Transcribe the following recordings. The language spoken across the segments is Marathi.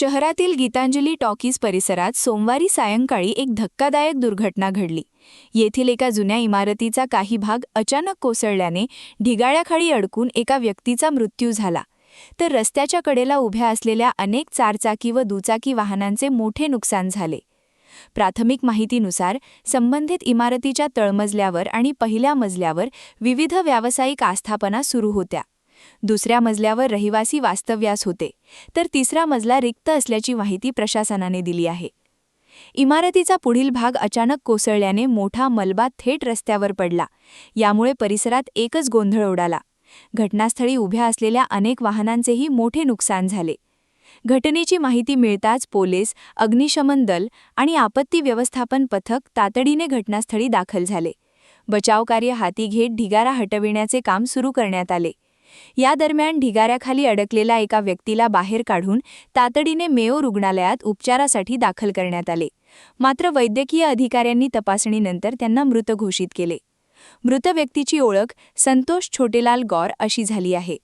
शहरातील गीतांजली टॉकीज परिसरात सोमवारी सायंकाळी एक धक्कादायक दुर्घटना घडली. येथील एका जुन्या इमारतीचा काही भाग अचानक कोसळल्याने ढिगाळ्याखाली अडकून एका व्यक्तीचा मृत्यू झाला, तर रस्त्याच्या कडेला उभ्या असलेल्या अनेक चारचाकी व दुचाकी वाहनांचे मोठे नुकसान झाले. प्राथमिक माहितीनुसार संबंधित इमारतीच्या तळमजल्यावर आणि पहिल्या मजल्यावर विविध व्यावसायिक आस्थापना सुरू होत्या. दुसऱ्या मजल्यावर रहिवासी वास्तव्यास होते, तर तिसरा मजला रिक्त असल्याची माहिती प्रशासनाने दिली आहे. इमारतीचा पुढील भाग अचानक कोसळल्याने मोठा मलबा थेट रस्त्यावर पडला. यामुळे परिसरात एकच गोंधळ उडाला. घटनास्थळी उभ्या असलेल्या अनेक वाहनांचेही मोठे नुकसान झाले. घटनेची माहिती मिळताच पोलीस, अग्निशमन दल आणि आपत्ती व्यवस्थापन पथक तातडीने घटनास्थळी दाखल झाले. बचावकार्य हाती घेत ढिगारा हटविण्याचे काम सुरू करण्यात आले. या दरम्यान ढिगाऱ्याखाली अडकलेल्या एका व्यक्तीला बाहेर काढून तातडीने मेयो रुग्णालयात उपचारासाठी दाखल करण्यात आले. मात्र वैद्यकीय अधिकाऱ्यांनी तपासणीनंतर त्यांना मृत घोषित केले. मृत व्यक्तीची ओळख संतोष छोटेलाल गौर अशी झाली आहे.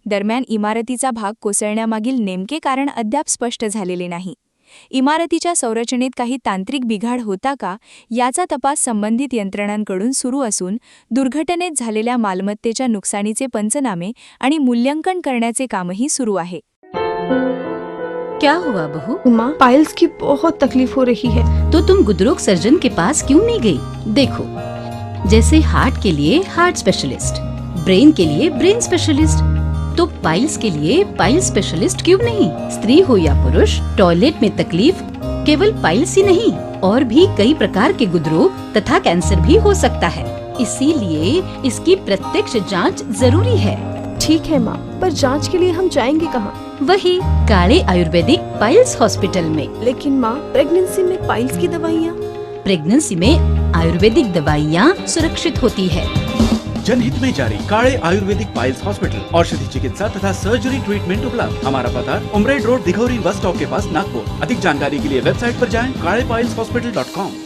दरम्यान इमारतीचा भाग कोसळण्यामागील नेमके कारण अद्याप स्पष्ट झालेले नाही. इमारतीच्या संरचनेत काही तांत्रिक बिघाड होता का, याचा तपास संबंधित यंत्रणांकडून सुरू असून दुर्घटनेत झालेल्या मालमत्तेच्या नुकसानीचे पंचनामे आणि मूल्यांकन करण्याचे कामही सुरू आहे. क्या हुआ बहू? माँ, पाइल्स की बहुत तकलीफ हो रही है। तो तुम गुदरोग सर्जन के पास क्यों नहीं गई? देखो, जैसे हार्ट के लिए हार्ट स्पेशलिस्ट, ब्रेन के लिए ब्रेन स्पेशलिस्ट, तो पाइल्स के लिए पाइल स्पेशलिस्ट क्यों नहीं? स्त्री हो या पुरुष, टॉयलेट में तकलीफ केवल पाइल्स ही नहीं, और भी कई प्रकार के गुदरोग तथा कैंसर भी हो सकता है. इसीलिए इसकी प्रत्यक्ष जांच जरूरी है. ठीक है माँ, पर जांच के लिए हम जाएंगे कहाँ? वही काले आयुर्वेदिक पाइल्स हॉस्पिटल में. लेकिन माँ, प्रेगनेंसी में पाइल्स की दवाइयाँ? प्रेगनेंसी में आयुर्वेदिक दवाइयाँ सुरक्षित होती है. जनहित में जारी काले आयुर्वेदिक पाइल्स हॉस्पिटल, औषधि चिकित्सा तथा सर्जरी ट्रीटमेंट उपलब्ध. हमारा पता उमरेड रोड, दिघौरी बस स्टॉप के पास, नागपुर. अधिक जानकारी के लिए वेबसाइट पर जाएं kalepileshhospital.com.